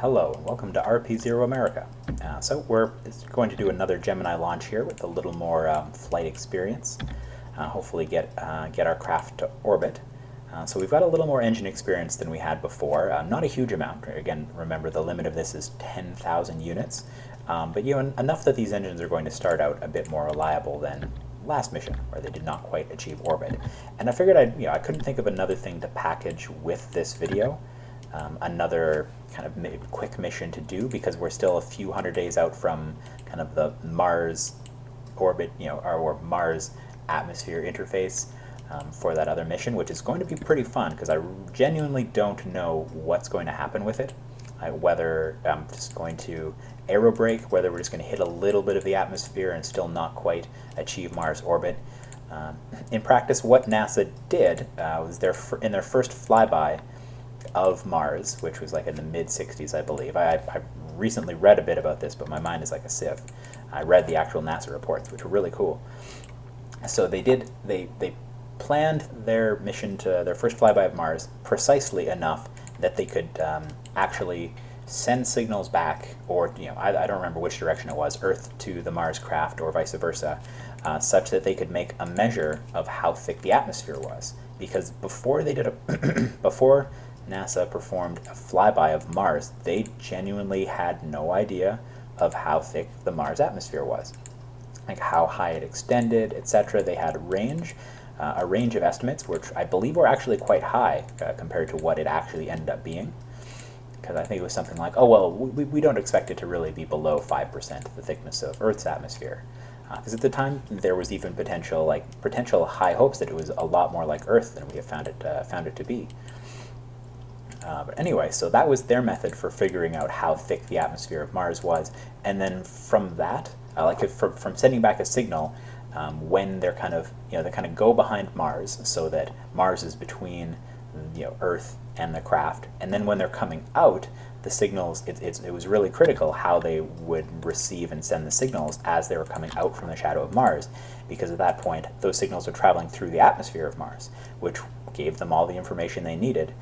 Hello, and welcome to RP-0 America. So we're going to do another Gemini launch here with a little more flight experience. Hopefully get our craft to orbit. So we've got a little more engine experience than we had before. Not a huge amount. Again, remember the limit of this is 10,000 units. But enough that these engines are going to start out a bit more reliable than last mission, where they did not quite achieve orbit. And I figured I couldn't think of another thing to package with this video. Another kind of quick mission to do, because we're still a few hundred days out from kind of the Mars orbit, or Mars atmosphere interface for that other mission, which is going to be pretty fun, because I genuinely don't know what's going to happen with it. Whether I'm just going to aerobrake, whether we're just going to hit a little bit of the atmosphere and still not quite achieve Mars orbit. In practice, what NASA did was in their first flyby of Mars, which was like in the mid-60s, I believe. I recently read a bit about this, but my mind is like a sieve. I read the actual NASA reports, which were really cool. So they planned their mission to their first flyby of Mars precisely enough that they could actually send signals back, or I don't remember which direction it was, Earth to the Mars craft or vice versa, such that they could make a measure of how thick the atmosphere was. Because before they did before NASA performed a flyby of Mars, they genuinely had no idea of how thick the Mars atmosphere was, like how high it extended, etc. They had a range of estimates, which I believe were actually quite high compared to what it actually ended up being. Because I think it was something like, oh well, we don't expect it to really be below 5% the thickness of Earth's atmosphere. Because at the time there was even potential high hopes that it was a lot more like Earth than we have found it to be. But anyway, so that was their method for figuring out how thick the atmosphere of Mars was, and then from that, from sending back a signal, when they're they kind of go behind Mars, so that Mars is between Earth and the craft, and then when they're coming out, the signals, it was really critical how they would receive and send the signals as they were coming out from the shadow of Mars, because at that point those signals are traveling through the atmosphere of Mars, which gave them all the information they needed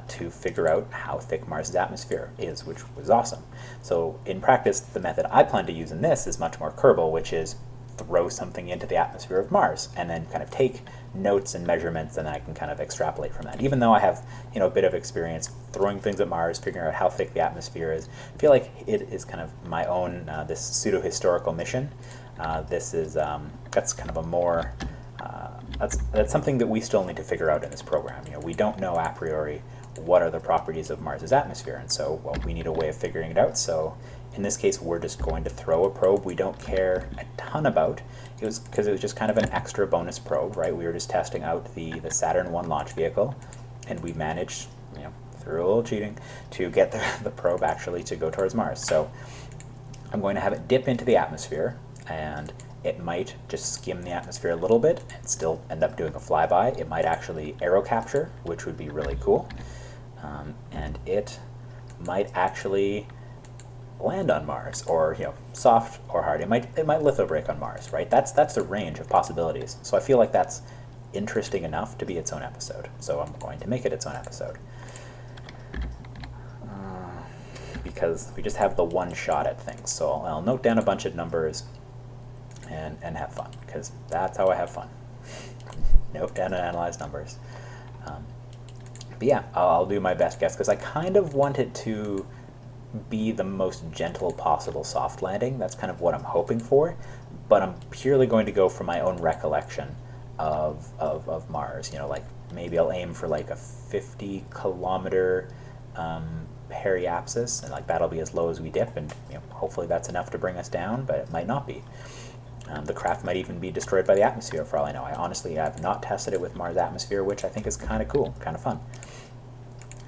to figure out how thick Mars's atmosphere is, which was awesome. So in practice, the method I plan to use in this is much more Kerbal, which is throw something into the atmosphere of Mars and then kind of take notes and measurements, and then I can kind of extrapolate from that. Even though I have a bit of experience throwing things at Mars, figuring out how thick the atmosphere is, I feel like it is kind of my own this pseudo-historical mission. That's kind of a more that's something that we still need to figure out in this program. We don't know a priori what are the properties of Mars's atmosphere, and so, well, we need a way of figuring it out. So in this case, we're just going to throw a probe we don't care a ton about. Because it was just kind of an extra bonus probe, right? We were just testing out the Saturn I launch vehicle, and we managed, through a little cheating, to get the probe actually to go towards Mars. So I'm going to have it dip into the atmosphere, and it might just skim the atmosphere a little bit and still end up doing a flyby. It might actually aero capture, which would be really cool. And it might actually land on Mars, or soft or hard. It might lithobrake on Mars, right? That's the range of possibilities. So I feel like that's interesting enough to be its own episode. So I'm going to make it its own episode. Because we just have the one shot at things. So I'll note down a bunch of numbers and have fun, because that's how I have fun. Note down and analyze numbers. But yeah, I'll do my best guess, because I kind of want it to be the most gentle possible soft landing. That's kind of what I'm hoping for, but I'm purely going to go from my own recollection of Mars. Like maybe I'll aim for like a 50-kilometer periapsis, and like that'll be as low as we dip, and hopefully that's enough to bring us down, but it might not be. The craft might even be destroyed by the atmosphere, for all I know. I honestly have not tested it with Mars atmosphere, which I think is kind of cool, kind of fun.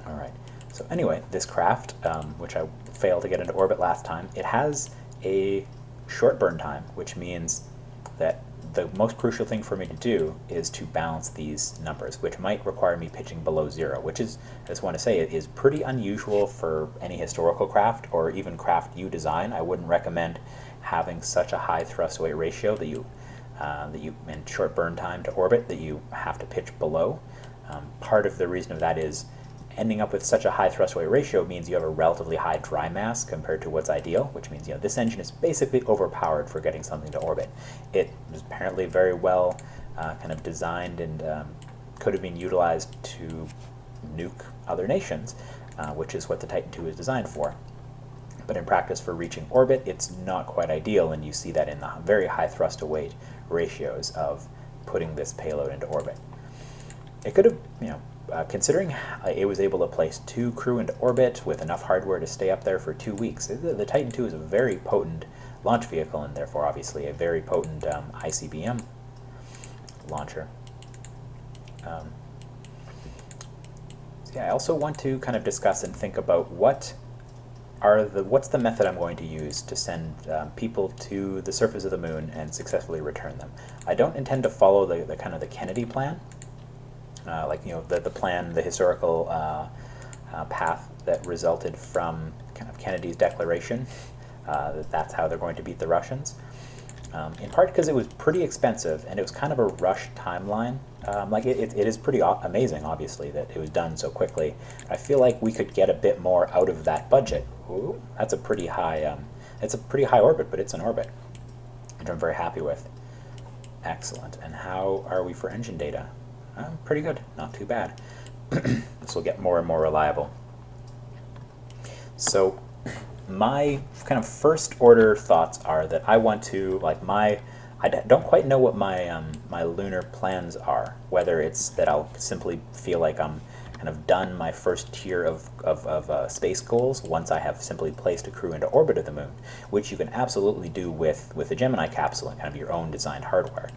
All right. So anyway, this craft, which I failed to get into orbit last time, it has a short burn time, which means that the most crucial thing for me to do is to balance these numbers, which might require me pitching below 0, which is, I just want to say, it is pretty unusual for any historical craft, or even craft you design. I wouldn't recommend having such a high thrust-weight ratio that you and short burn time to orbit that you have to pitch below. Part of the reason of that is ending up with such a high thrust-weight ratio means you have a relatively high dry mass compared to what's ideal, which means this engine is basically overpowered for getting something to orbit. It was apparently very well kind of designed and could have been utilized to nuke other nations, which is what the Titan II is designed for. But in practice, for reaching orbit, it's not quite ideal, and you see that in the very high thrust-to-weight ratios of putting this payload into orbit. It could have, considering it was able to place 2 crew into orbit with enough hardware to stay up there for 2 weeks, the Titan II is a very potent launch vehicle, and therefore obviously a very potent ICBM launcher. I also want to kind of discuss and think about what's the method I'm going to use to send people to the surface of the moon and successfully return them. I don't intend to follow the kind of the Kennedy plan, the plan, the historical path that resulted from kind of Kennedy's declaration that that's how they're going to beat the Russians. In part because it was pretty expensive and it was kind of a rushed timeline. It is pretty amazing, obviously, that it was done so quickly. I feel like we could get a bit more out of that budget. Ooh, that's a pretty high. It's a pretty high orbit, but it's an orbit, which I'm very happy with. Excellent. And how are we for engine data? Pretty good. Not too bad. This will get more and more reliable. So my kind of first order thoughts are that I want to, I don't quite know what my my lunar plans are, whether it's that I'll simply feel like I'm kind of done my first tier of space goals once I have simply placed a crew into orbit of the moon, which you can absolutely do with the Gemini capsule and kind of your own designed hardware.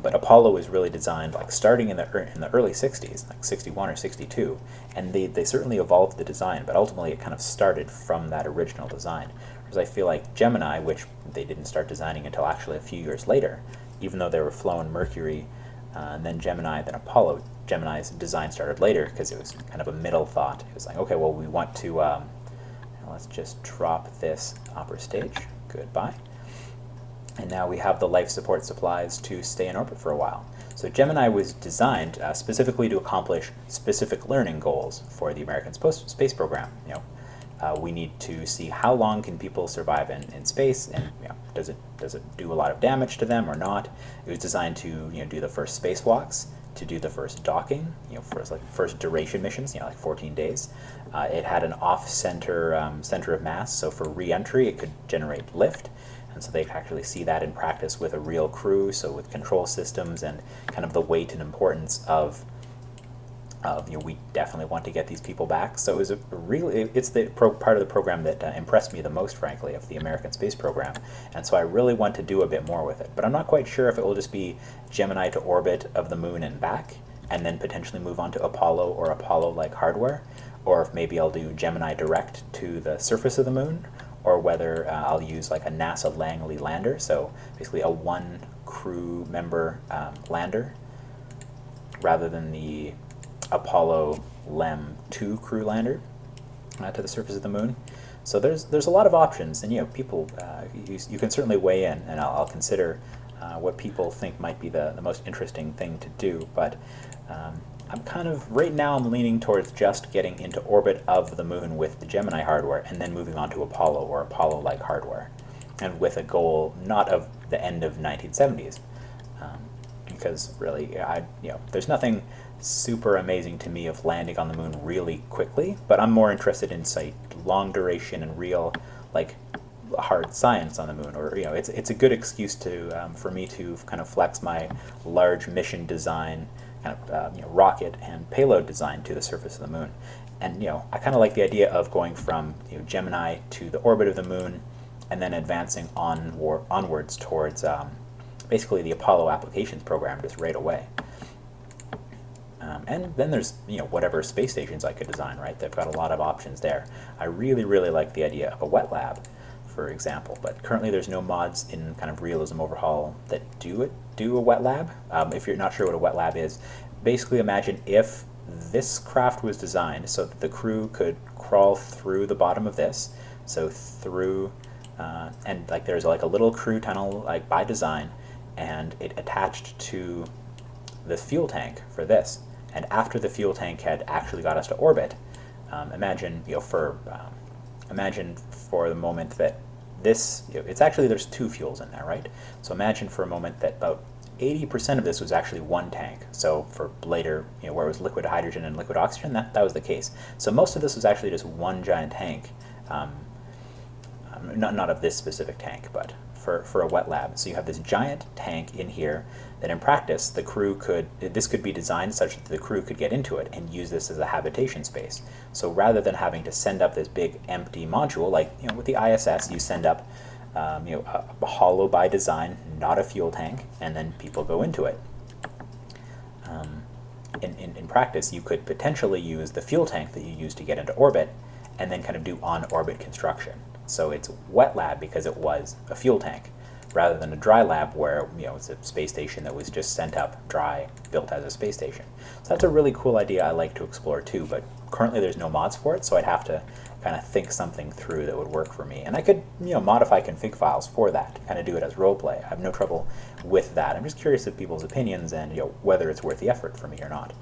But Apollo was really designed starting in the early 60s, like 61 or 62, and they certainly evolved the design, but ultimately it kind of started from that original design. Whereas I feel like Gemini, which they didn't start designing until actually a few years later, even though they were flown Mercury, and then Gemini, then Apollo, Gemini's design started later because it was kind of a middle thought. It was like, okay, well, we want to, let's just drop this upper stage. Goodbye. And now we have the life support supplies to stay in orbit for a while. So Gemini was designed specifically to accomplish specific learning goals for the American space program. We need to see how long can people survive in space, and does it do a lot of damage to them or not. It was designed to do the first spacewalks, to do the first docking, first duration missions, like 14 days. It had an off-center center of mass, so for re-entry it could generate lift. And so they could actually see that in practice with a real crew, so with control systems and kind of the weight and importance of we definitely want to get these people back. So it was it's the part of the program that impressed me the most, frankly, of the American space program. And so I really want to do a bit more with it. But I'm not quite sure if it will just be Gemini to orbit of the moon and back, and then potentially move on to Apollo or Apollo-like hardware, or if maybe I'll do Gemini direct to the surface of the moon, or whether I'll use a NASA Langley lander, so basically a 1 crew member lander, rather than the Apollo LEM 2 crew lander to the surface of the moon. So there's a lot of options, and people, you can certainly weigh in, and I'll consider what people think might be the most interesting thing to do, but I'm kind of, right now I'm leaning towards just getting into orbit of the moon with the Gemini hardware and then moving on to Apollo or Apollo-like hardware, and with a goal not of the end of 1970s, because really, there's nothing super amazing to me of landing on the moon really quickly, but I'm more interested in, say, long duration and real, hard science on the moon, or it's a good excuse to for me to kind of flex my large mission design, kind of rocket and payload design to the surface of the moon. And I kind of like the idea of going from Gemini to the orbit of the moon, and then advancing onwards towards basically the Apollo applications program just right away. And then there's whatever space stations I could design, right? They've got a lot of options there. I really, really like the idea of a wet lab, for example, but currently there's no mods in kind of Realism Overhaul that do a wet lab. If you're not sure what a wet lab is, basically imagine if this craft was designed so that the crew could crawl through the bottom of this, so through, and there's a little crew tunnel by design, and it attached to the fuel tank for this. And after the fuel tank had actually got us to orbit, imagine, imagine for the moment that this, it's actually, there's two fuels in there, right? So imagine for a moment that about 80% of this was actually one tank. So for later, where it was liquid hydrogen and liquid oxygen, that was the case. So most of this was actually just one giant tank, not of this specific tank, but for a wet lab. So you have this giant tank in here that in practice the crew this could be designed such that the crew could get into it and use this as a habitation space. So rather than having to send up this big empty module, like with the ISS, you send up a hollow by design, not a fuel tank, and then people go into it. In practice, you could potentially use the fuel tank that you use to get into orbit and then kind of do on-orbit construction. So it's wet lab because it was a fuel tank, rather than a dry lab where it's a space station that was just sent up dry, built as a space station. So that's a really cool idea I like to explore too, but currently there's no mods for it, so I'd have to kind of think something through that would work for me. And I could modify config files for that to kind of do it as roleplay. I have no trouble with that. I'm just curious of people's opinions and whether it's worth the effort for me or not.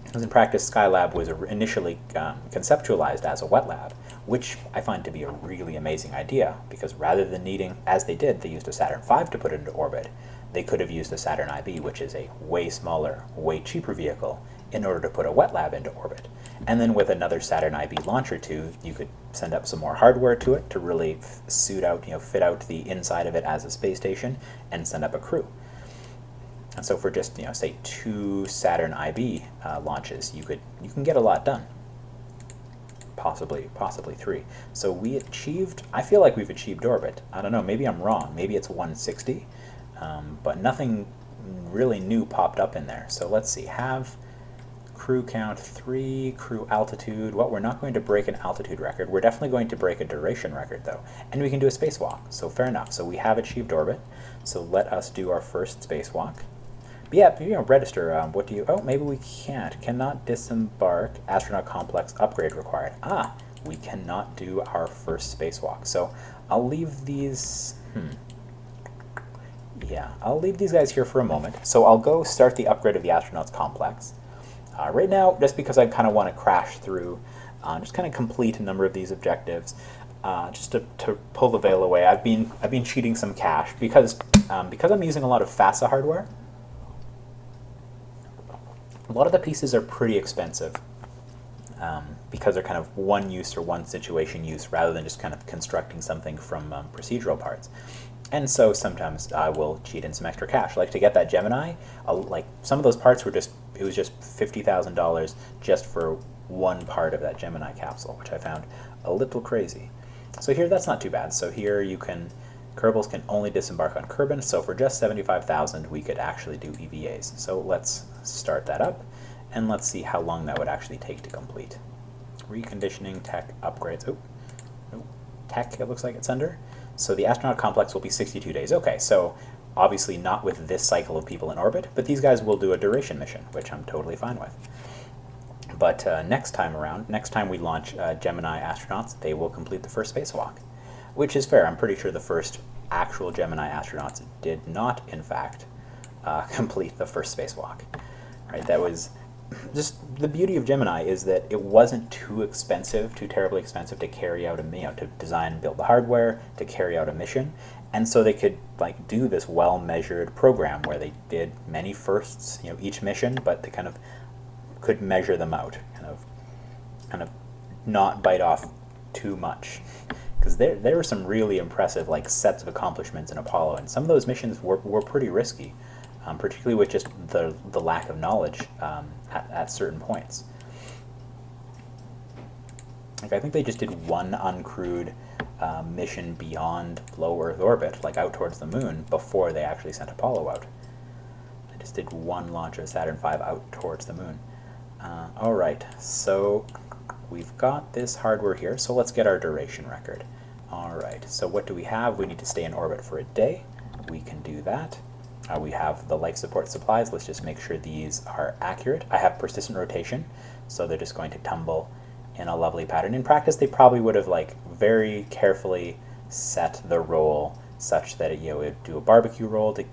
Because in practice, Skylab was initially conceptualized as a wet lab, which I find to be a really amazing idea, because rather than needing, as they did, they used a Saturn V to put it into orbit, they could have used a Saturn IB, which is a way smaller, way cheaper vehicle, in order to put a wet lab into orbit. And then with another Saturn IB launch or two, you could send up some more hardware to it to really fit out the inside of it as a space station and send up a crew. And so for just, say 2 Saturn IB launches, you can get a lot done. Possibly 3. So we achieved, I feel like we've achieved orbit. I don't know, maybe I'm wrong. Maybe it's 160, but nothing really new popped up in there. So let's see, have crew count 3, crew altitude. Well, we're not going to break an altitude record. We're definitely going to break a duration record though. And we can do a spacewalk, so fair enough. So we have achieved orbit. So let us do our first spacewalk. But yeah, register, what do you, oh, maybe we can't. Cannot disembark, astronaut complex upgrade required. Ah, we cannot do our first spacewalk. So I'll leave these, yeah, I'll leave these guys here for a moment. So I'll go start the upgrade of the astronauts complex. Right now, just because I kind of want to crash through, just kind of complete a number of these objectives, just to pull the veil away. I've been cheating some cache because I'm using a lot of FASA hardware. A lot of the pieces are pretty expensive because they're kind of one use or one situation use rather than just kind of constructing something from procedural parts. And so sometimes I will cheat in some extra cash. Like to get that Gemini, like some of those parts were just, it was just $50,000 just for one part of that Gemini capsule, which I found a little crazy. So here, that's not too bad. So here you can, Kerbals can only disembark on Kerbin, so for just 75,000 we could actually do EVAs. So let's start that up, and let's see how long that would actually take to complete. Reconditioning, tech, upgrades, oh, no, tech it looks like it's under. So the astronaut complex will be 62 days. Okay, so obviously not with this cycle of people in orbit, but these guys will do a duration mission, which I'm totally fine with. But next time we launch Gemini astronauts, they will complete the first spacewalk. Which is fair. I'm pretty sure the first actual Gemini astronauts did not, in fact, complete the first spacewalk. Right? That was just the beauty of Gemini, is that it wasn't too terribly expensive to carry out to design and build the hardware, to carry out a mission, and so they could do this well-measured program where they did many firsts, each mission, but they kind of could measure them out, kind of not bite off too much. Because there were some really impressive sets of accomplishments in Apollo, and some of those missions were pretty risky, particularly with just the lack of knowledge at certain points. I think they just did one uncrewed mission beyond low Earth orbit, out towards the moon, before they actually sent Apollo out. They just did one launch of Saturn V out towards the moon. All right, so we've got this hardware here, so let's get our duration record. All right, so what do we have? We need to stay in orbit for a day. We can do that. We have the life support supplies. Let's just make sure these are accurate. I have persistent rotation, so they're just going to tumble in a lovely pattern. In practice, they probably would have very carefully set the roll such that it would do a barbecue roll to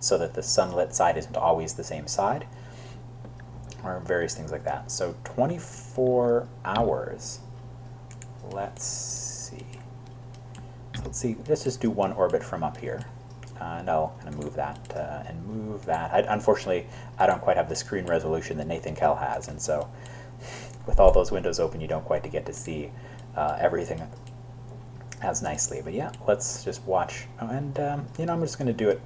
so that the sunlit side isn't always the same side. or various things like that. So 24 hours. Let's see. So let's see. Let's just do one orbit from up here. And I'll kind of move that and move that. Unfortunately, I don't quite have the screen resolution that Nathan Kell has, and so with all those windows open, you don't quite get to see everything as nicely. But yeah, let's just watch. Oh, and you know, I'm just going to do it.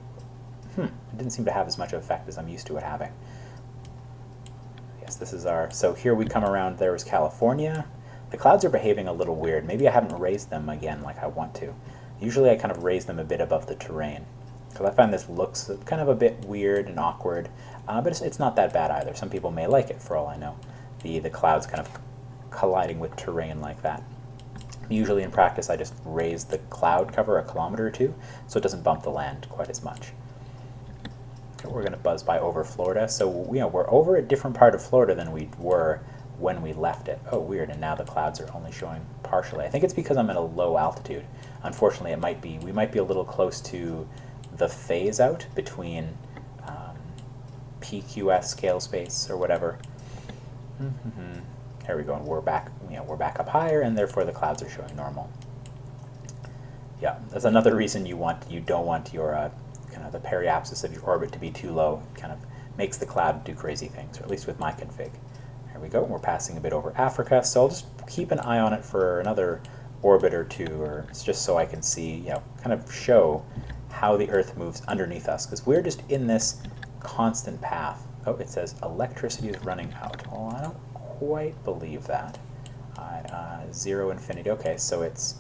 It didn't seem to have as much effect as I'm used to it having. Yes, this is our. So here we come around. There was California. The clouds are behaving a little weird. Maybe I haven't raised them again like I want to. Usually I kind of raise them a bit above the terrain, because I find this looks kind of a bit weird and awkward, but it's not that bad either. Some people may like it, for all I know. The clouds kind of colliding with terrain like that. Usually in practice I just raise the cloud cover a kilometer or two, so it doesn't bump the land quite as much. Okay, we're going to buzz by over Florida. So you know, we're over a different part of Florida than we were when we left it. Oh, weird, and now the clouds are only showing partially. I think it's because I'm at a low altitude. Unfortunately, it might be, we might be a little close to the phase out between PQS scale space or whatever. Here we go, and we're back, you know, we're back up higher, and therefore the clouds are showing normal. Yeah, that's another reason you don't want your kind of the periapsis of your orbit to be too low. It kind of makes the cloud do crazy things, or at least with my config. There we go, we're passing a bit over Africa, so I'll just keep an eye on it for another orbit or two, or it's just so I can see, you know, kind of show how the Earth moves underneath us, because we're just in this constant path. Oh, it says electricity is running out. Well, I don't quite believe that. 0 infinity. Okay, so it's,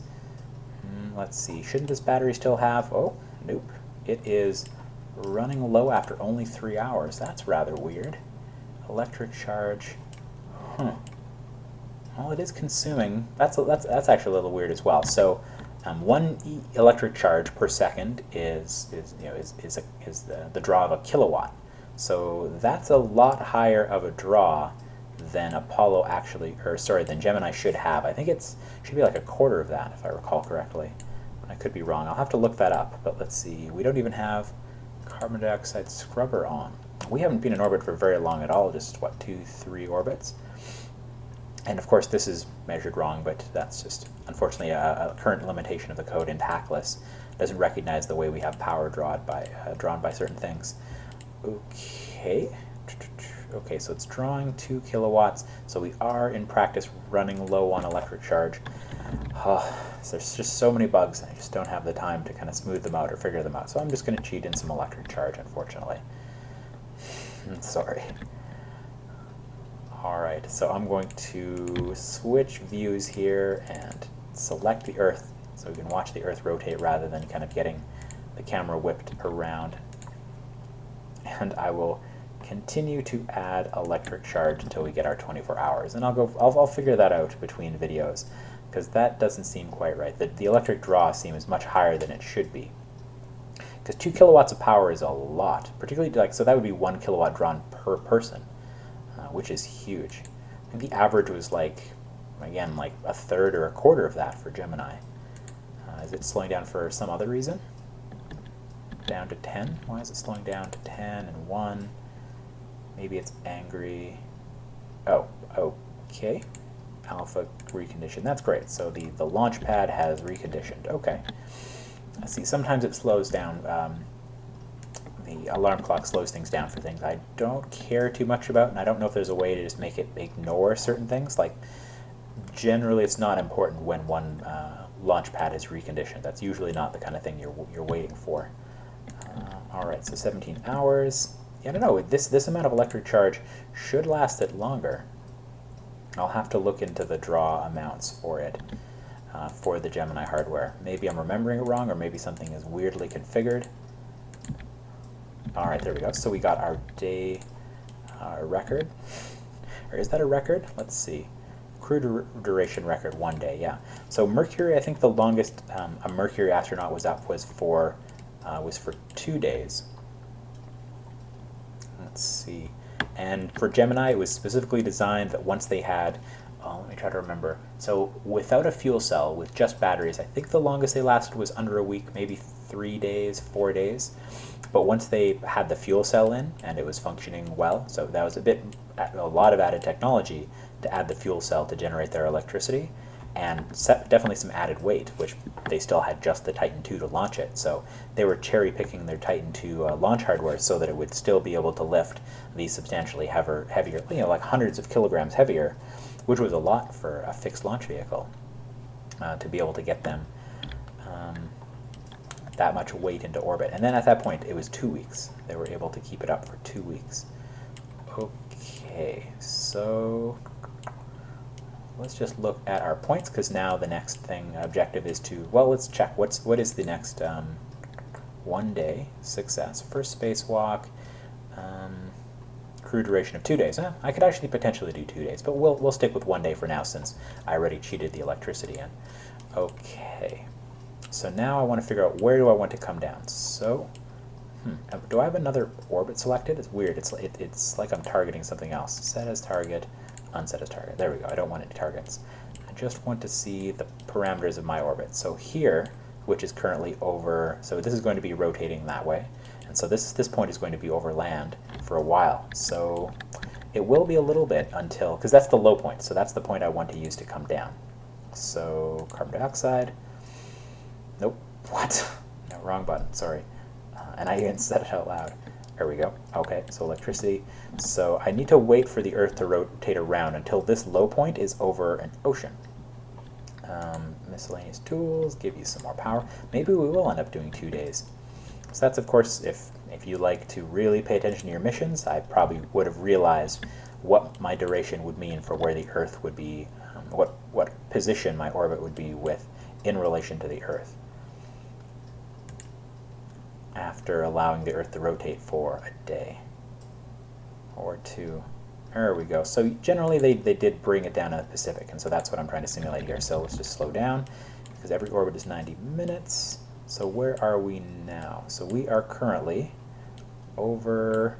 let's see, shouldn't this battery still have, oh, nope. It is running low after only 3 hours. That's rather weird. Electric charge. Well, it is consuming. That's actually a little weird as well. So, 1 electric charge per second is the draw of a kilowatt. So that's a lot higher of a draw than Apollo actually, or sorry, than Gemini should have. I think it should be like a quarter of that, if I recall correctly. I could be wrong. I'll have to look that up. But let's see. We don't even have carbon dioxide scrubber on. We haven't been in orbit for very long at all. Just what, 2-3 orbits. And of course this is measured wrong, but that's just unfortunately a current limitation of the code in Tackless. Doesn't recognize the way we have power drawn by certain things. Okay. Okay, so it's drawing 2 kilowatts, so we are in practice running low on electric charge. There's just so many bugs, and I just don't have the time to kind of smooth them out or figure them out, so I'm just going to cheat in some electric charge, unfortunately. Sorry. Alright, so I'm going to switch views here and select the Earth, so we can watch the Earth rotate rather than kind of getting the camera whipped around. And I will continue to add electric charge until we get our 24 hours, and I'll figure that out between videos, because that doesn't seem quite right. The electric draw seems much higher than it should be, because 2 kilowatts of power is a lot, particularly so that would be 1 kilowatt drawn per person, which is huge. I think the average was again like a third or a quarter of that for Gemini. Is it slowing down for some other reason? Down to 10? Why is it slowing down to 10 and 1? Maybe it's angry. Oh, okay. Alpha reconditioned. That's great. So the launch pad has reconditioned. Okay. Let's see. Sometimes it slows down. The alarm clock slows things down for things I don't care too much about, and I don't know if there's a way to just make it ignore certain things. Like, generally it's not important when one launch pad is reconditioned. That's usually not the kind of thing you're waiting for. Alright, so 17 hours. Yeah, I don't know, this amount of electric charge should last it longer. I'll have to look into the draw amounts for it, for the Gemini hardware. Maybe I'm remembering it wrong, or maybe something is weirdly configured. Alright, there we go. So we got our day record. Or is that a record? Let's see. Crew duration record, 1 day, yeah. So Mercury, I think the longest a Mercury astronaut was up was for 2 days. Let's see. And for Gemini, it was specifically designed that once they had let me try to remember. So without a fuel cell, with just batteries, I think the longest they lasted was under a week, maybe 3 days, 4 days. But once they had the fuel cell in and it was functioning well, so that was a lot of added technology to add the fuel cell to generate their electricity, and definitely some added weight, which they still had just the Titan II to launch it. So they were cherry picking their Titan II launch hardware so that it would still be able to lift these substantially heavier, like hundreds of kilograms heavier, which was a lot for a fixed launch vehicle, to be able to get them that much weight into orbit. And then at that point, it was 2 weeks. They were able to keep it up for 2 weeks. Okay, so let's just look at our points, because now the next objective is to, well, let's check. What is the next 1 day success? First spacewalk, crew duration of 2 days. I could actually potentially do 2 days, but we'll stick with 1 day for now since I already cheated the electricity in. Okay, so now I want to figure out where do I want to come down. So, do I have another orbit selected? It's weird. It's like I'm targeting something else. Set as target, unset as target. There we go. I don't want any targets. I just want to see the parameters of my orbit. So here, which is currently over, so this is going to be rotating that way. And so this point is going to be over land for a while. So it will be a little bit until, because that's the low point. So that's the point I want to use to come down. So carbon dioxide. Nope. What? No, wrong button. Sorry. And I even said it out loud. There we go. Okay, so electricity. So I need to wait for the Earth to rotate around until this low point is over an ocean. Miscellaneous tools, give you some more power. Maybe we will end up doing 2 days. So that's, of course, if you like to really pay attention to your missions, I probably would have realized what my duration would mean for where the Earth would be, what position my orbit would be in relation to the Earth, after allowing the Earth to rotate for a day or two. There we go. So generally they did bring it down in the Pacific, and so that's what I'm trying to simulate here. So let's just slow down, because every orbit is 90 minutes. So where are we now? So we are currently over,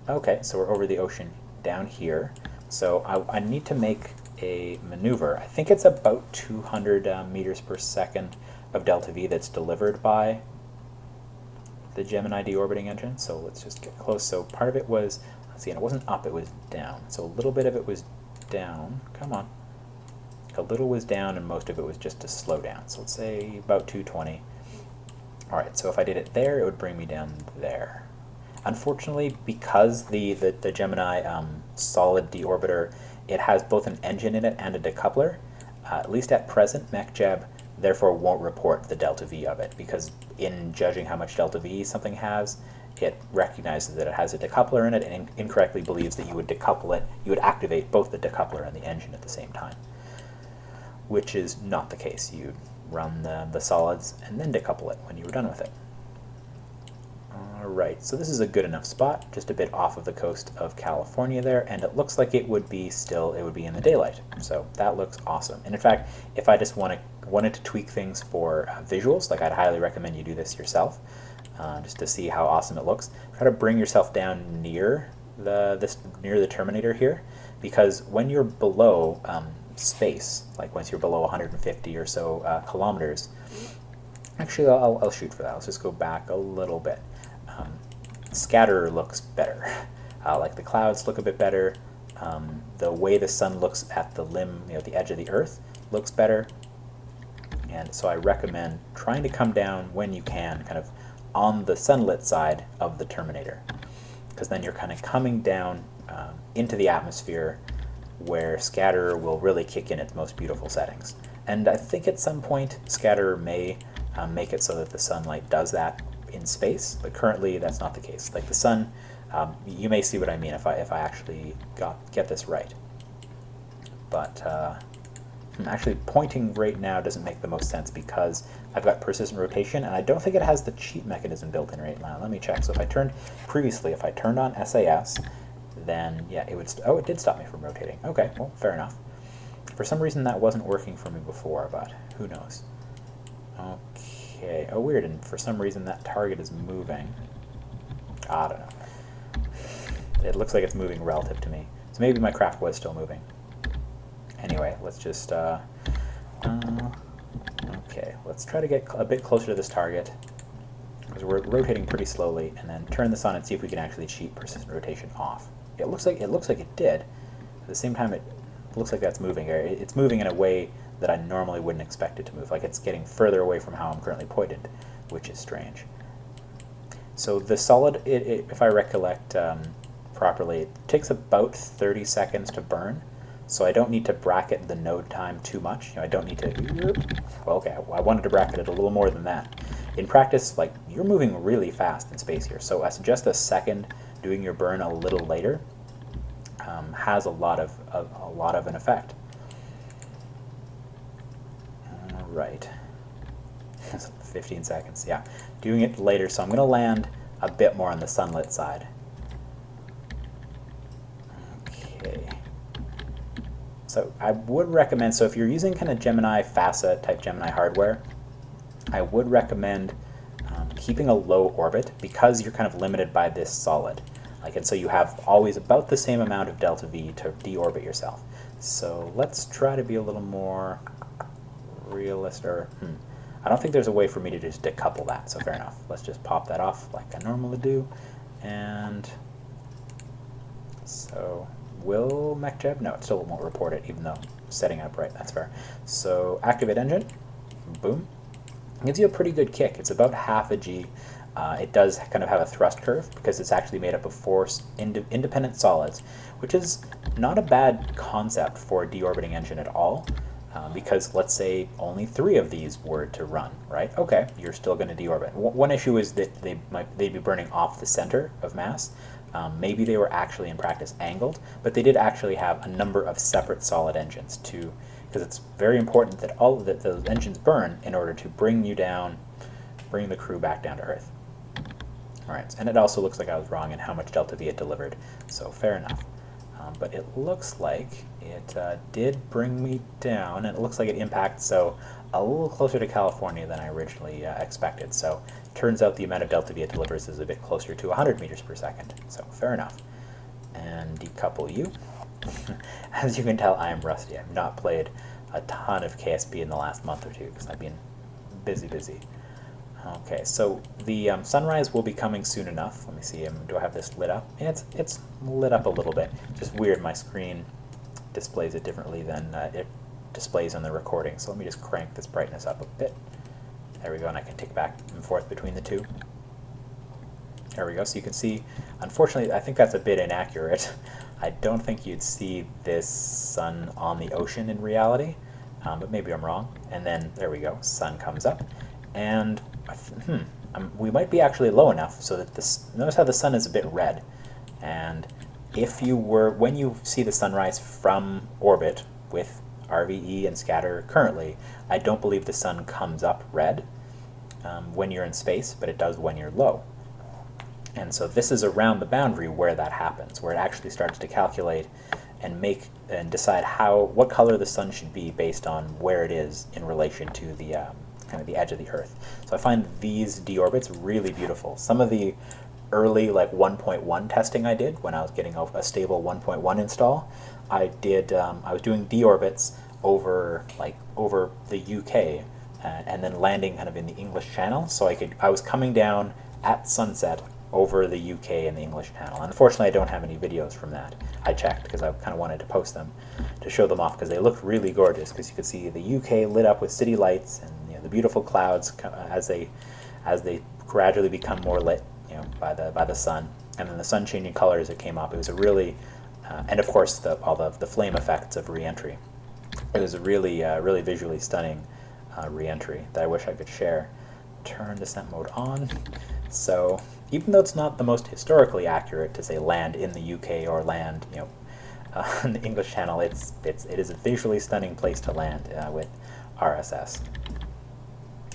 okay, so we're over the ocean down here. So I need to make a maneuver. I think it's about 200 meters per second of delta V that's delivered by the Gemini deorbiting engine. So let's just get close. So part of it was, let's see, and it wasn't up, it was down. So a little bit of it was down. Come on. A little was down and most of it was just to slow down. So let's say about 220. All right, so if I did it there, it would bring me down there. Unfortunately, because the Gemini solid deorbiter, it has both an engine in it and a decoupler, at least at present, MechJeb therefore won't report the delta V of it, because in judging how much delta V something has, it recognizes that it has a decoupler in it and incorrectly believes that you would decouple it, you would activate both the decoupler and the engine at the same time, which is not the case. You'd run the solids and then decouple it when you were done with it. Alright, so this is a good enough spot, just a bit off of the coast of California there, and it looks like it would be in the daylight. So that looks awesome. And in fact, if I just wanted to tweak things for visuals, like I'd highly recommend you do this yourself, just to see how awesome it looks. Try to bring yourself down near the Terminator here, because when you're below space, like once you're below 150 or so kilometers, actually I'll shoot for that. Let's just go back a little bit. Scatter looks better. Like the clouds look a bit better. The way the sun looks at the limb, the edge of the Earth, looks better. And so I recommend trying to come down when you can, kind of on the sunlit side of the Terminator, because then you're kind of coming down into the atmosphere where scatter will really kick in its most beautiful settings. And I think at some point scatter may make it so that the sunlight does that in space, but currently that's not the case. Like the sun, you may see what I mean if I actually get this right. But actually pointing right now doesn't make the most sense, because I've got persistent rotation and I don't think it has the cheat mechanism built in right now. Let me check. So if I turned on SAS, then yeah, it would, it did stop me from rotating. Okay, well, fair enough. For some reason that wasn't working for me before, but who knows. Okay, oh weird, and for some reason that target is moving. I don't know. It looks like it's moving relative to me. So maybe my craft was still moving. Anyway, let's just, okay, let's try to get a bit closer to this target, because we're rotating pretty slowly, and then turn this on and see if we can actually cheat persistent rotation off. It looks like it did. At the same time, it looks like that's moving. It's moving in a way that I normally wouldn't expect it to move. Like it's getting further away from how I'm currently pointed, which is strange. So the solid, if I recollect properly, it takes about 30 seconds to burn. So I don't need to bracket the node time too much. You know, I don't need to, well, okay, I wanted to bracket it a little more than that. In practice, like, you're moving really fast in space here. So I suggest a second doing your burn a little later has a lot of an effect. All right. 15 seconds, yeah. Doing it later, so I'm going to land a bit more on the sunlit side. Okay. So I would recommend, so if you're using kind of Gemini, FASA type Gemini hardware, I would recommend keeping a low orbit because you're kind of limited by this solid. Like, and so you have always about the same amount of delta V to deorbit yourself. So let's try to be a little more realistic. I don't think there's a way for me to just decouple that, so fair enough. Let's just pop that off like I normally do. And so will MechJeb? No, it still won't report it, even though setting up right, that's fair. So activate engine, boom. It gives you a pretty good kick. It's about half a G. It does kind of have a thrust curve because it's actually made up of 4 independent solids, which is not a bad concept for a deorbiting engine at all. Because let's say only 3 of these were to run, right? Okay, you're still going to deorbit. One issue is that they'd be burning off the center of mass. Maybe they were actually in practice angled, but they did actually have a number of separate solid engines because it's very important that those engines burn in order to bring you down, bring the crew back down to Earth. All right, and it also looks like I was wrong in how much delta V it delivered, so fair enough. But it looks like it did bring me down, and it looks like it impacted, so a little closer to California than I originally expected. So turns out the amount of delta V it delivers is a bit closer to 100 meters per second, so fair enough. And decouple you. As you can tell, I am rusty. I've not played a ton of KSP in the last month or two because I've been busy. Okay, so the sunrise will be coming soon enough. Let me see, do I have this lit up? Yeah, it's lit up a little bit. Just weird, my screen displays it differently than it displays on the recording. So let me just crank this brightness up a bit. There we go, and I can tick back and forth between the two. There we go, so you can see, unfortunately, I think that's a bit inaccurate. I don't think you'd see this sun on the ocean in reality, but maybe I'm wrong. And then, there we go, sun comes up. And we might be actually low enough so that notice how the sun is a bit red. And when you see the sunrise from orbit with RVE and scatter currently, I don't believe the sun comes up red when you're in space, but it does when you're low. And so this is around the boundary where that happens, where it actually starts to calculate and decide what color the sun should be based on where it is in relation to the kind of the edge of the Earth. So I find these deorbits really beautiful. Some of the early like 1.1 testing I did when I was getting a stable 1.1 install, I was doing deorbits over the UK and then landing kind of in the English Channel. So I was coming down at sunset over the UK and the English Channel. Unfortunately, I don't have any videos from that. I checked because I kind of wanted to post them to show them off because they looked really gorgeous, because you could see the UK lit up with city lights and the beautiful clouds as they gradually become more lit, by the sun, and then the sun changing color as it came up. It was a really, and of course all the flame effects of re-entry. It was a really visually stunning re-entry that I wish I could share. Turn descent mode on. So even though it's not the most historically accurate to say land in the UK or land, in the English Channel, it is a visually stunning place to land with RSS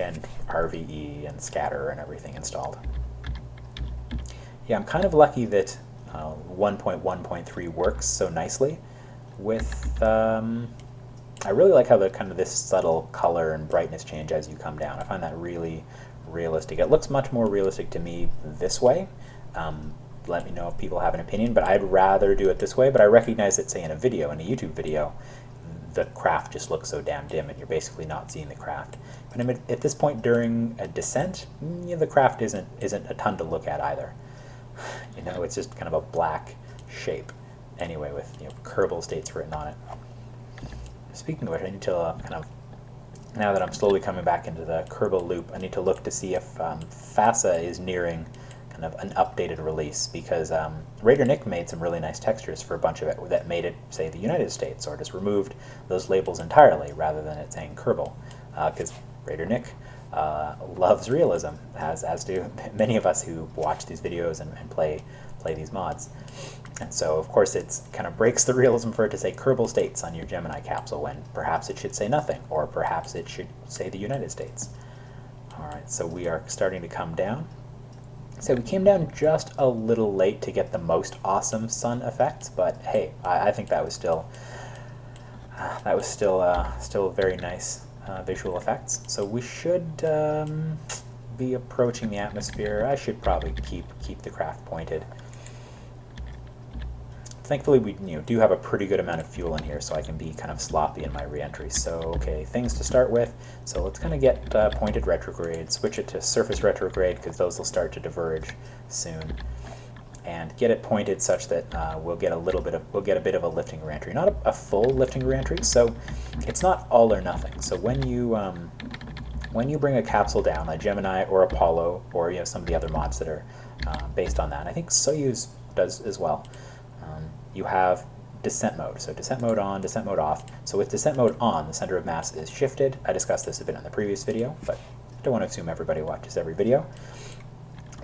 and RVE and scatter and everything installed. Yeah, I'm kind of lucky that 1.1.3 works so nicely with. I really like how this subtle color and brightness change as you come down. I find that really realistic. It looks much more realistic to me this way. Let me know if people have an opinion, but I'd rather do it this way. But I recognize that, say, in a YouTube video, the craft just looks so damn dim and you're basically not seeing the craft. But I mean, at this point during a descent, the craft isn't a ton to look at either. You know, it's just kind of a black shape anyway with, you know, Kerbal states written on it. Speaking of which, I need to kind of, now that I'm slowly coming back into the Kerbal loop, I need to look to see if FASA is nearing kind of an updated release, because Raider Nick made some really nice textures for a bunch of it that made it say the United States, or just removed those labels entirely rather than it saying Kerbal, because Raider Nick loves realism, as do many of us who watch these videos and play these mods. And so, of course, it kind of breaks the realism for it to say Kerbal States on your Gemini capsule when perhaps it should say nothing, or perhaps it should say the United States. Alright, so we are starting to come down. So we came down just a little late to get the most awesome sun effects, but hey, I think that was still still very nice visual effects. So we should be approaching the atmosphere. I should probably keep the craft pointed. Thankfully, we do have a pretty good amount of fuel in here, so I can be kind of sloppy in my re-entry. So, okay, things to start with. So let's kind of get pointed retrograde, switch it to surface retrograde, because those will start to diverge soon, and get it pointed such that we'll get a bit of a lifting re-entry, not a full lifting re-entry. So it's not all or nothing. So when you bring a capsule down, like Gemini or Apollo, or some of the other mods that are based on that, I think Soyuz does as well. You have descent mode. So descent mode on, descent mode off. So with descent mode on, the center of mass is shifted. I discussed this a bit in the previous video, but I don't want to assume everybody watches every video.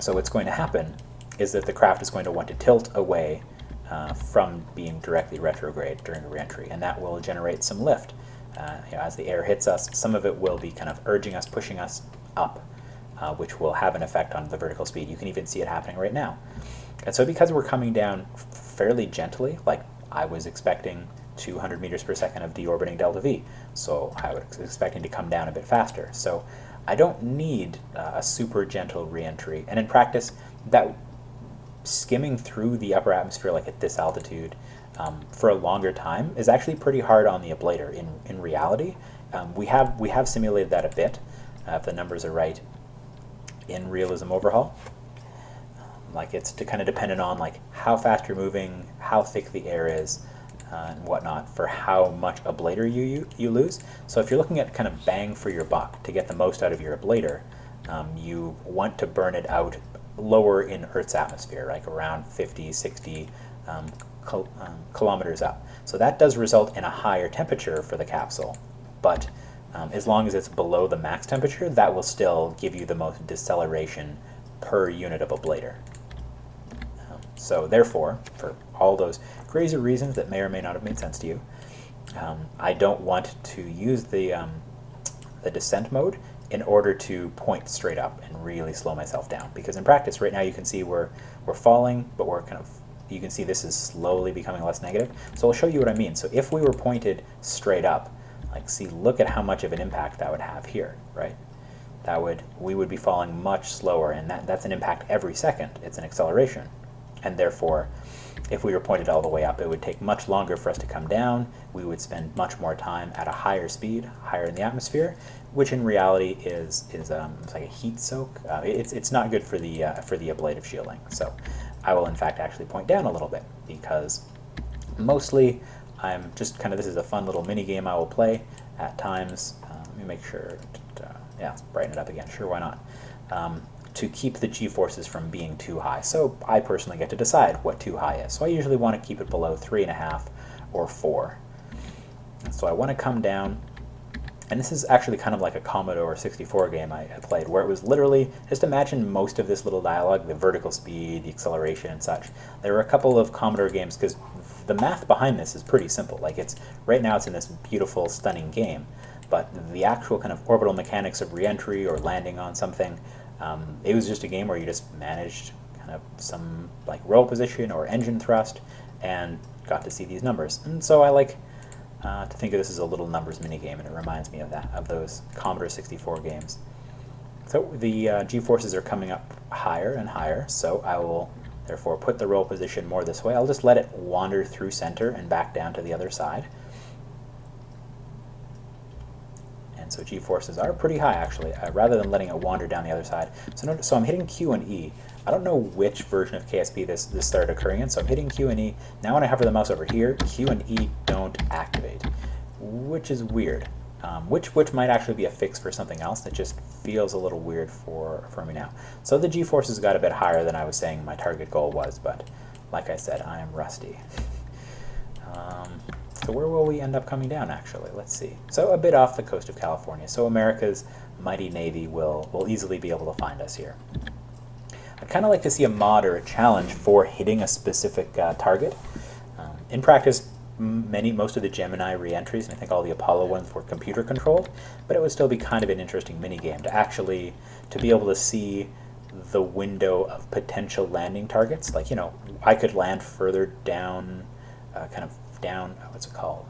So what's going to happen is that the craft is going to want to tilt away from being directly retrograde during a re-entry, and that will generate some lift. As the air hits us, some of it will be kind of urging us, pushing us up, which will have an effect on the vertical speed. You can even see it happening right now. And so because we're coming down fairly gently, like I was expecting 200 meters per second of deorbiting delta V, so I was expecting to come down a bit faster. So I don't need a super gentle re-entry. And in practice, that skimming through the upper atmosphere, like at this altitude, for a longer time is actually pretty hard on the ablator. In reality, we have simulated that a bit, if the numbers are right, in Realism Overhaul. Like, it's kind of dependent on like how fast you're moving, how thick the air is, and whatnot, for how much ablator you lose. So if you're looking at kind of bang for your buck to get the most out of your ablator, you want to burn it out lower in Earth's atmosphere, like around 50, 60 kilometers up. So that does result in a higher temperature for the capsule, but as long as it's below the max temperature, that will still give you the most deceleration per unit of ablator. So therefore, for all those crazy reasons that may or may not have made sense to you, I don't want to use the descent mode in order to point straight up and really slow myself down. Because in practice, right now you can see we're falling, but we're kind of, you can see this is slowly becoming less negative. So I'll show you what I mean. So if we were pointed straight up, like, see, look at how much of an impact that would have here, right? We would be falling much slower, and that's an impact every second. It's an acceleration. And therefore, if we were pointed all the way up, it would take much longer for us to come down. We would spend much more time at a higher speed, higher in the atmosphere, which in reality is it's like a heat soak. It's not good for the ablative shielding. So I will in fact actually point down a little bit, because mostly I'm just kind of, this is a fun little mini game I will play at times. Let me make sure, yeah, let's brighten it up again. Sure, why not? To keep the g-forces from being too high. So I personally get to decide what too high is. So I usually want to keep it below 3.5 or 4. So I want to come down, and this is actually kind of like a Commodore 64 game I played, where it was literally, just imagine most of this little dialogue, the vertical speed, the acceleration and such. There were a couple of Commodore games, because the math behind this is pretty simple. Like, right now it's in this beautiful, stunning game, but the actual kind of orbital mechanics of re-entry or landing on something, it was just a game where you just managed kind of some like roll position or engine thrust and got to see these numbers. And so I like to think of this as a little numbers mini game, and it reminds me of those Commodore 64 games. So the g-forces are coming up higher and higher, so I will therefore put the roll position more this way. I'll just let it wander through center and back down to the other side. and so G-forces are pretty high actually, rather than letting it wander down the other side. So I'm hitting Q and E. I don't know which version of KSP this started occurring in, so I'm hitting Q and E. Now when I hover the mouse over here, Q and E don't activate, which is weird. Which might actually be a fix for something else that just feels a little weird for me now. So the G-forces got a bit higher than I was saying my target goal was, but like I said, I am rusty. So where will we end up coming down, actually? Let's see. So a bit off the coast of California. So America's mighty Navy will easily be able to find us here. I'd kind of like to see a mod or a challenge for hitting a specific target. In practice, most of the Gemini re-entries, and I think all the Apollo ones, were computer controlled, but it would still be kind of an interesting minigame to be able to see the window of potential landing targets. Like, I could land further down, what's it called?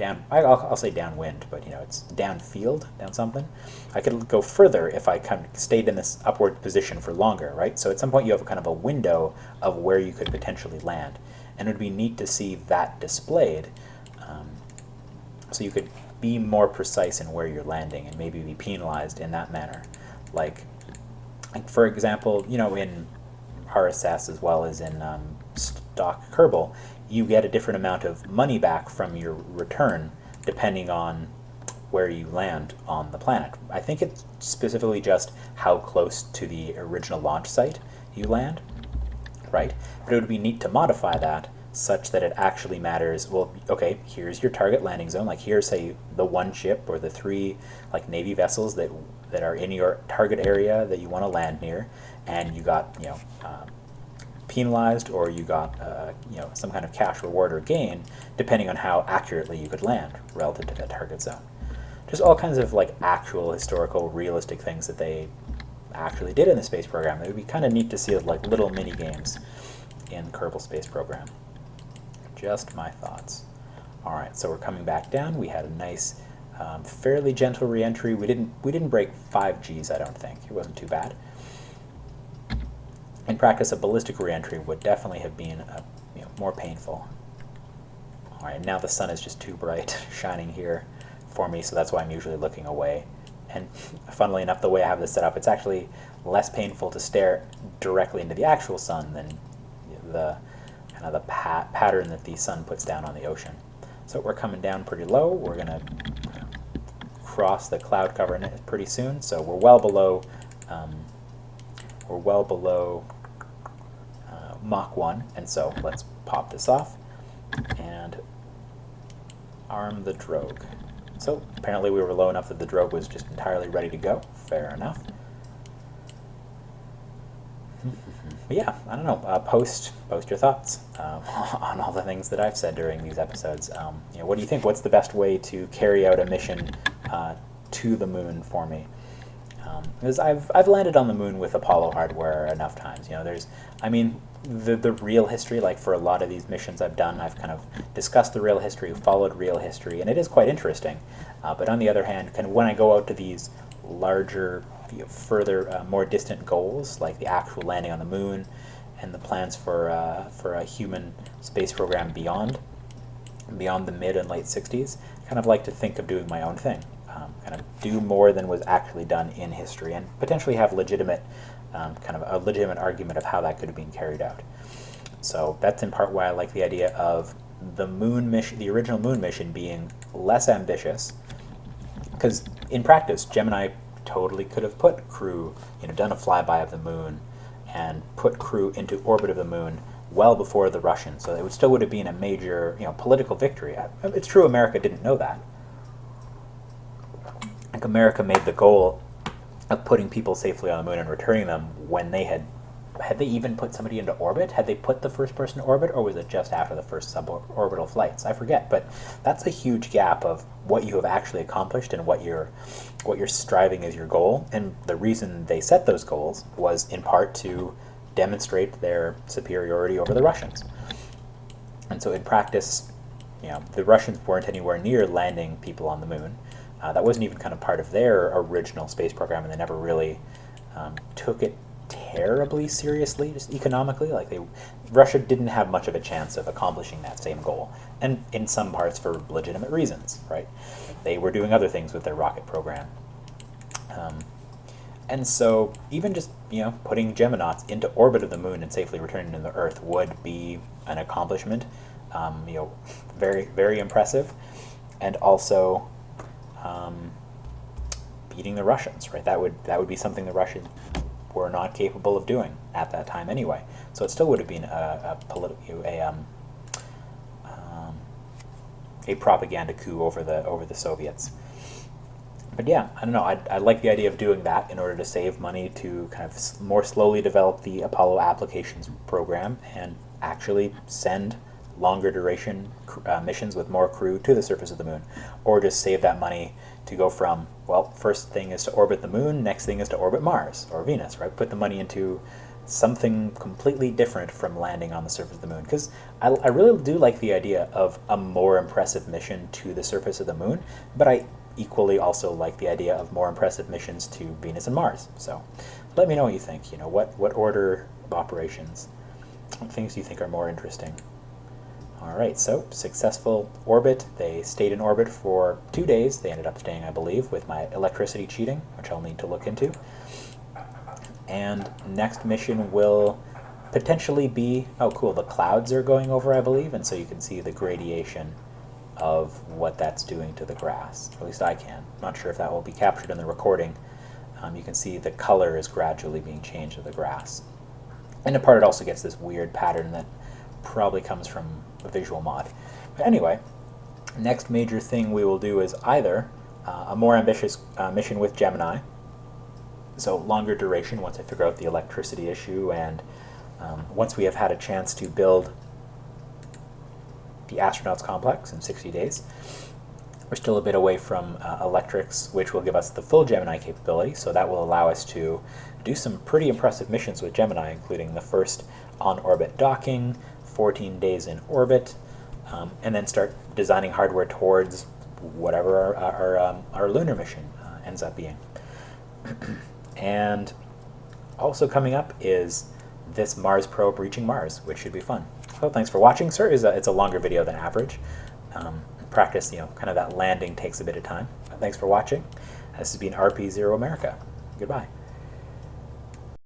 I'll say downwind, but it's downfield, down something. I could go further if I kind of stayed in this upward position for longer, right? So at some point you have kind of a window of where you could potentially land. And it would be neat to see that displayed, so you could be more precise in where you're landing and maybe be penalized in that manner. Like for example, in RSS as well as in stock Kerbal, you get a different amount of money back from your return depending on where you land on the planet. I think it's specifically just how close to the original launch site you land, right? But it would be neat to modify that such that it actually matters. Well, okay, here's your target landing zone. Like here's, say, the one ship or the 3 like Navy vessels that are in your target area that you want to land near, and you got penalized, or you got some kind of cash reward or gain depending on how accurately you could land relative to that target zone. Just all kinds of like actual historical realistic things that they actually did in the space program. It would be kind of neat to see as like little mini games in the Kerbal space program. Just my thoughts. All right, so we're coming back down. We had a nice fairly gentle re-entry. We didn't break 5 Gs, I don't think. It wasn't too bad. In practice, a ballistic re-entry would definitely have been more painful. All right, now the sun is just too bright shining here for me, so that's why I'm usually looking away. And funnily enough, the way I have this set up, it's actually less painful to stare directly into the actual sun than the kind of the pattern that the sun puts down on the ocean. So we're coming down pretty low. We're going to cross the cloud cover pretty soon, so we're well below Mach 1, and so let's pop this off and arm the drogue. So apparently we were low enough that the drogue was just entirely ready to go. Fair enough. But yeah, I don't know. Post your thoughts on all the things that I've said during these episodes. What do you think? What's the best way to carry out a mission to the moon for me? Because I've landed on the moon with Apollo hardware enough times. The real history, like for a lot of these missions I've done, I've kind of discussed the real history, followed real history, and it is quite interesting. But on the other hand, kind of when I go out to these larger, further, more distant goals, like the actual landing on the moon and the plans for a human space program beyond the mid and late 60s, I kind of like to think of doing my own thing. Kind of do more than was actually done in history, and potentially have legitimate argument of how that could have been carried out. So that's in part why I like the idea of the moon mission, the original moon mission, being less ambitious, because in practice, Gemini totally could have put crew, done a flyby of the moon and put crew into orbit of the moon well before the Russians. So it would have been a major, political victory. It's true America didn't know that. Like America made the goal of putting people safely on the moon and returning them when they had they even put somebody into orbit? Had they put the first person to orbit, or was it just after the first suborbital flights? I forget, but that's a huge gap of what you have actually accomplished and what you're striving as your goal. And the reason they set those goals was in part to demonstrate their superiority over the Russians. And so in practice, the Russians weren't anywhere near landing people on the moon. That wasn't even kind of part of their original space program, and they never really took it terribly seriously, just economically. Like Russia didn't have much of a chance of accomplishing that same goal, and in some parts for legitimate reasons, right? They were doing other things with their rocket program. And so even just, putting Geminauts into orbit of the moon and safely returning to the Earth would be an accomplishment, very, very impressive, and also beating the Russians, right? That would be something the Russians were not capable of doing at that time anyway. So it still would have been a propaganda coup over the Soviets. But yeah, I don't know. I like the idea of doing that in order to save money to kind of more slowly develop the Apollo applications program and actually send longer duration missions with more crew to the surface of the moon, or just save that money to go from, well, first thing is to orbit the moon, next thing is to orbit Mars or Venus, right? Put the money into something completely different from landing on the surface of the moon, because I really do like the idea of a more impressive mission to the surface of the moon, but I equally also like the idea of more impressive missions to Venus and Mars. So let me know what you think. What order of operations, what things do you think are more interesting? All right, so successful orbit. They stayed in orbit for 2 days. They ended up staying, I believe, with my electricity cheating, which I'll need to look into. And next mission will potentially be, oh cool, the clouds are going over, I believe, and so you can see the gradation of what that's doing to the grass. At least I can. Not sure if that will be captured in the recording. You can see the color is gradually being changed of the grass. And in part it also gets this weird pattern that probably comes from a visual mod. But anyway, next major thing we will do is either a more ambitious mission with Gemini, so longer duration once I figure out the electricity issue, and once we have had a chance to build the astronauts complex in 60 days. We're still a bit away from electrics, which will give us the full Gemini capability, so that will allow us to do some pretty impressive missions with Gemini, including the first on-orbit docking, 14 days in orbit, and then start designing hardware towards whatever our lunar mission ends up being. And also coming up is this Mars probe reaching Mars, which should be fun. So thanks for watching, sir. It's a longer video than average. Practice, kind of that landing takes a bit of time. But thanks for watching. This has been RP-0 America. Goodbye.